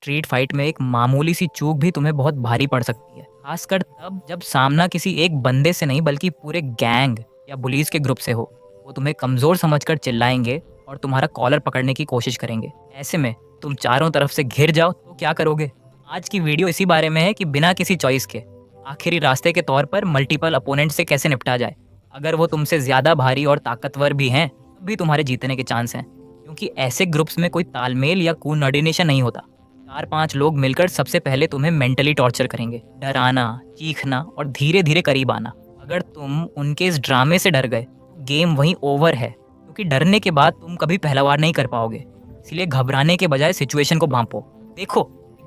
Street fight में एक मामूली सी चूक भी तुम्हें बहुत भारी पड़ सकती है, खासकर तब जब सामना किसी एक बंदे से नहीं बल्कि पूरे गैंग या पुलिस के ग्रुप से हो। वो तुम्हें कमज़ोर समझकर चिल्लाएंगे और तुम्हारा कॉलर पकड़ने की कोशिश करेंगे। ऐसे में तुम चारों तरफ से घिर जाओ तो क्या करोगे? आज की वीडियो इसी बारे में है कि बिना किसी चॉइस के आखिरी रास्ते के तौर पर मल्टीपल अपोनेंट से कैसे निपटा जाए। अगर वो तुमसे ज़्यादा भारी और ताकतवर भी हैं, तब भी तुम्हारे जीतने के चांस हैं, क्योंकि ऐसे ग्रुप्स में कोई तालमेल या कोऑर्डिनेशन नहीं होता। 4-5 लोग मिलकर सबसे पहले तुम्हें मेंटली टॉर्चर करेंगे, डराना, चीखना और धीरे धीरे करीब आना। अगर तुम उनके इस ड्रामे से डर गए तो गेम वहीं ओवर है, क्योंकि डरने के बाद तुम कभी पहलवार नहीं कर पाओगे। इसलिए घबराने के बजाय सिचुएशन को भांपो। देखो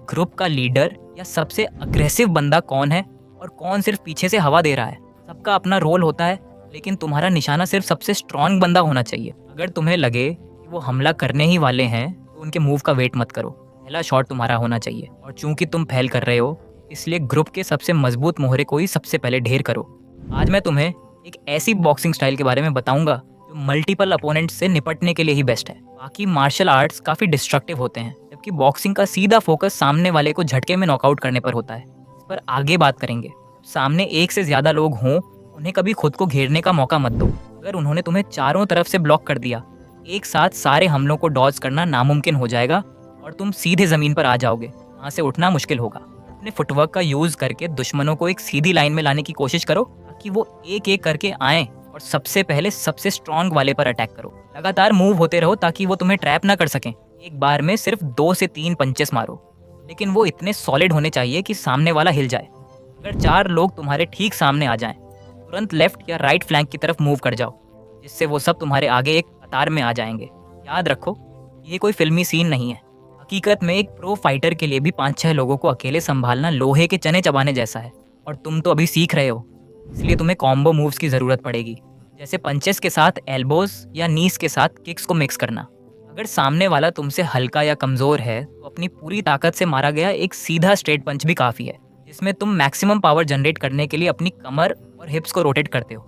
ग्रुप का लीडर या सबसे अग्रेसिव बंदा कौन है और कौन सिर्फ पीछे से हवा दे रहा है। सबका अपना रोल होता है, लेकिन तुम्हारा निशाना सिर्फ सबसे स्ट्रांग बंदा होना चाहिए। अगर तुम्हें लगे कि वो हमला करने ही वाले हैं तो उनके मूव का वेट मत करो, पहला शॉट तुम्हारा होना चाहिए। और चूंकि तुम फैल कर रहे हो, इसलिए ग्रुप के सबसे मजबूत मोहरे को ही सबसे पहले ढेर करो। आज मैं तुम्हें एक ऐसी बॉक्सिंग स्टाइल के बारे में बताऊंगा जो मल्टीपल अपोनेंट से निपटने के लिए ही बेस्ट है। बाकी मार्शल आर्ट्स काफ़ी डिस्ट्रक्टिव होते हैं, जबकि बॉक्सिंग का सीधा फोकस सामने वाले को झटके में नॉकआउट करने पर होता है। इस पर आगे बात करेंगे। सामने एक से ज़्यादा लोग हों, उन्हें कभी खुद को घेरने का मौका मत दो। अगर उन्होंने तुम्हें चारों तरफ से ब्लॉक कर दिया, एक साथ सारे हमलों को डॉज करना नामुमकिन हो जाएगा और तुम सीधे ज़मीन पर आ जाओगे। वहाँ से उठना मुश्किल होगा। अपने फुटवर्क का यूज़ करके दुश्मनों को एक सीधी लाइन में लाने की कोशिश करो, ताकि वो एक एक करके आएँ और सबसे पहले सबसे स्ट्रांग वाले पर अटैक करो। लगातार मूव होते रहो ताकि वो तुम्हें ट्रैप ना कर सकें। एक बार में सिर्फ 2 से 3 पंचेस मारो, लेकिन वो इतने सॉलिड होने चाहिए कि सामने वाला हिल जाए। अगर 4 लोग तुम्हारे ठीक सामने आ जाएं, तुरंत लेफ्ट या राइट फ्लैंक की तरफ मूव कर जाओ, जिससे वो सब तुम्हारे आगे एक कतार में आ जाएंगे। याद रखो, ये कोई फिल्मी सीन नहीं है। हकीकत में एक प्रो फाइटर के लिए भी 5-6 लोगों को अकेले संभालना लोहे के चने चबाने जैसा है। और तुम तो अभी सीख रहे हो, इसलिए तुम्हें कॉम्बो मूव्स की ज़रूरत पड़ेगी, जैसे पंचेस के साथ एल्बोज या नीस के साथ किक्स को मिक्स करना। अगर सामने वाला तुमसे हल्का या कमज़ोर है तो अपनी पूरी ताकत से मारा गया एक सीधा स्ट्रेट पंच भी काफ़ी है, जिसमें तुम मैक्सिमम पावर जनरेट करने के लिए अपनी कमर और हिप्स को रोटेट करते हो।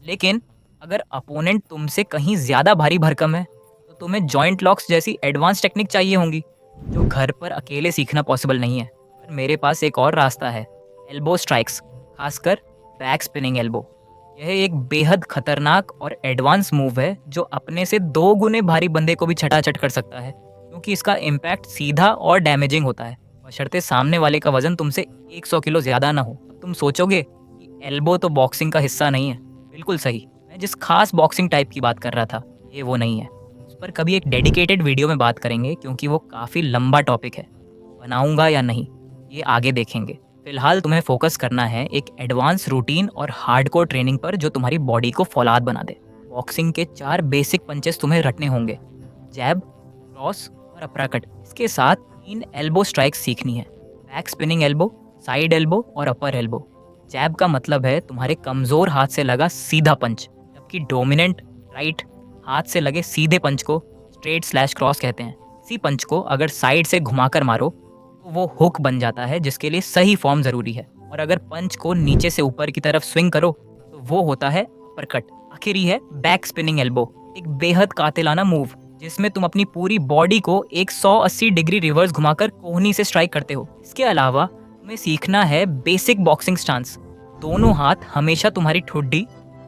लेकिन अगर अपोनेंट तुमसे कहीं ज़्यादा भारी भरकम है तो तुम्हें जॉइंट लॉक्स जैसी एडवांस टेक्निक चाहिए होंगी, जो घर पर अकेले सीखना पॉसिबल नहीं है। पर मेरे पास एक और रास्ता है, एल्बो स्ट्राइक्स, खासकर बैक स्पिनिंग एल्बो। यह एक बेहद खतरनाक और एडवांस मूव है जो अपने से 2 गुने भारी बंदे को भी छटाछट कर सकता है, क्योंकि इसका इम्पैक्ट सीधा और डैमेजिंग होता है, बशर्ते सामने वाले का वजन तुमसे 100 किलो ज़्यादा ना हो। तुम सोचोगे कि एल्बो तो बॉक्सिंग का हिस्सा नहीं है। बिल्कुल सही, मैं जिस खास बॉक्सिंग टाइप की बात कर रहा था, ये वो नहीं है। उस पर कभी एक डेडिकेटेड वीडियो में बात करेंगे, क्योंकि वो काफ़ी लंबा टॉपिक है। बनाऊंगा या नहीं, ये आगे देखेंगे। फिलहाल तुम्हें फोकस करना है एक एडवांस रूटीन और हार्डकोर ट्रेनिंग पर, जो तुम्हारी बॉडी को फौलाद बना दे। बॉक्सिंग के 4 बेसिक पंचेस तुम्हें रटने होंगे, जैब, क्रॉस और अपराकट। इसके साथ 3 एल्बो स्ट्राइक्स सीखनी है, back spinning elbow, side elbow और अपर एल्बो। जैब का मतलब है तुम्हारे कमज़ोर हाथ से लगा सीधा पंच, जबकि डोमिनेंट राइट हाथ से लगे सीधे पंच को स्ट्रेट स्लैश क्रॉस कहते हैं। इसी पंच को अगर साइड से घुमाकर मारो तो वो हुक बन जाता है, जिसके लिए सही फॉर्म ज़रूरी है। और अगर पंच को नीचे से ऊपर की तरफ स्विंग करो तो वो होता है अपरकट। आखिरी है बैक स्पिनिंग एल्बो, एक बेहद कातिलाना मूव जिसमें तुम अपनी पूरी बॉडी को एक 180 डिग्री रिवर्स घुमाकर कोहनी से स्ट्राइक करते हो। इसके अलावा तुम्हें सीखना है बेसिक बॉक्सिंग स्टांस। दोनों हाथ हमेशा तुम्हारी ठुड्डी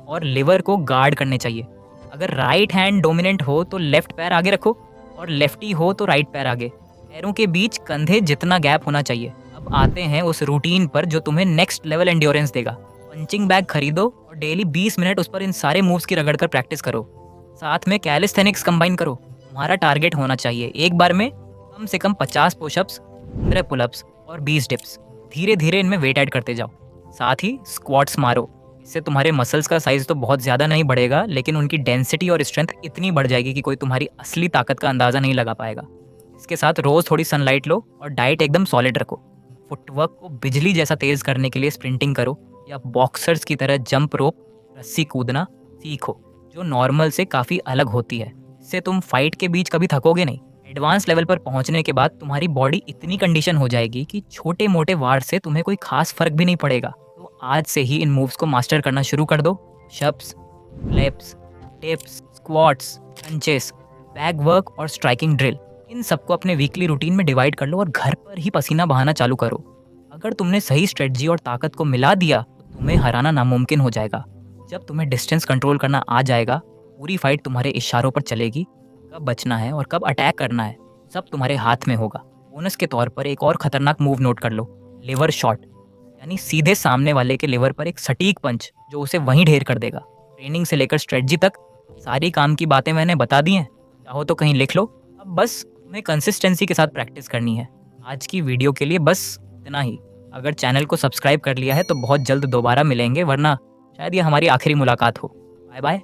और लिवर को गार्ड करने चाहिए। अगर राइट हैंड डोमिनेंट हो तो लेफ्ट पैर आगे रखो, और लेफ्टी हो तो राइट पैर आगे। पैरों के बीच कंधे जितना गैप होना चाहिए। अब आते हैं उस रूटीन पर जो तुम्हें नेक्स्ट लेवल एंड्योरेंस देगा। पंचिंग बैग खरीदो और डेली 20 मिनट उस पर इन सारे मूव्स की रगड़ कर प्रैक्टिस करो। साथ में कैलिस्थेनिक्स कंबाइन करो। तुम्हारा टारगेट होना चाहिए एक बार में कम से कम 50 पुशअप्स, 15 पुलअप्स और 20 डिप्स। धीरे धीरे इनमें वेट ऐड करते जाओ। साथ ही स्क्वाट्स मारो। इससे तुम्हारे मसल्स का साइज तो बहुत ज़्यादा नहीं बढ़ेगा, लेकिन उनकी डेंसिटी और स्ट्रेंथ इतनी बढ़ जाएगी कि कोई तुम्हारी असली ताकत का अंदाज़ा नहीं लगा पाएगा। इसके साथ रोज़ थोड़ी सनलाइट लो और डाइट एकदम सॉलिड रखो। फुटवर्क को बिजली जैसा तेज़ करने के लिए स्प्रिंटिंग करो या बॉक्सर्स की तरह जंप रोप, रस्सी कूदना सीखो, जो नॉर्मल से काफ़ी अलग होती है। इससे तुम फाइट के बीच कभी थकोगे नहीं। एडवांस लेवल पर पहुंचने के बाद तुम्हारी बॉडी इतनी कंडीशन हो जाएगी कि छोटे मोटे वार से तुम्हें कोई खास फर्क भी नहीं पड़ेगा। तो आज से ही इन मूव्स को मास्टर करना शुरू कर दो। शप्स, flips, tips, squats, punches, back work और स्ट्राइकिंग ड्रिल, इन सबको अपने वीकली रूटीन में डिवाइड कर लो और घर पर ही पसीना बहाना चालू करो। अगर तुमने सही स्ट्रेटजी और ताकत को मिला दिया तो तुम्हें हराना नामुमकिन हो जाएगा। जब तुम्हें डिस्टेंस कंट्रोल करना आ जाएगा, पूरी फाइट तुम्हारे इशारों पर चलेगी। कब बचना है और कब अटैक करना है सब तुम्हारे हाथ में होगा। बोनस के तौर पर एक और खतरनाक मूव नोट कर लो, लिवर शॉट, यानी सीधे सामने वाले के लिवर पर एक सटीक पंच जो उसे वहीं ढेर कर देगा। ट्रेनिंग से लेकर स्ट्रेटजी तक सारी काम की बातें मैंने बता दी हैं, चाहो तो कहीं लिख लो। अब बस तुम्हें कंसिस्टेंसी के साथ प्रैक्टिस करनी है। आज की वीडियो के लिए बस इतना ही। अगर चैनल को सब्सक्राइब कर लिया है तो बहुत जल्द दोबारा मिलेंगे, वरना शायद ये हमारी आखिरी मुलाकात हो। Bye bye.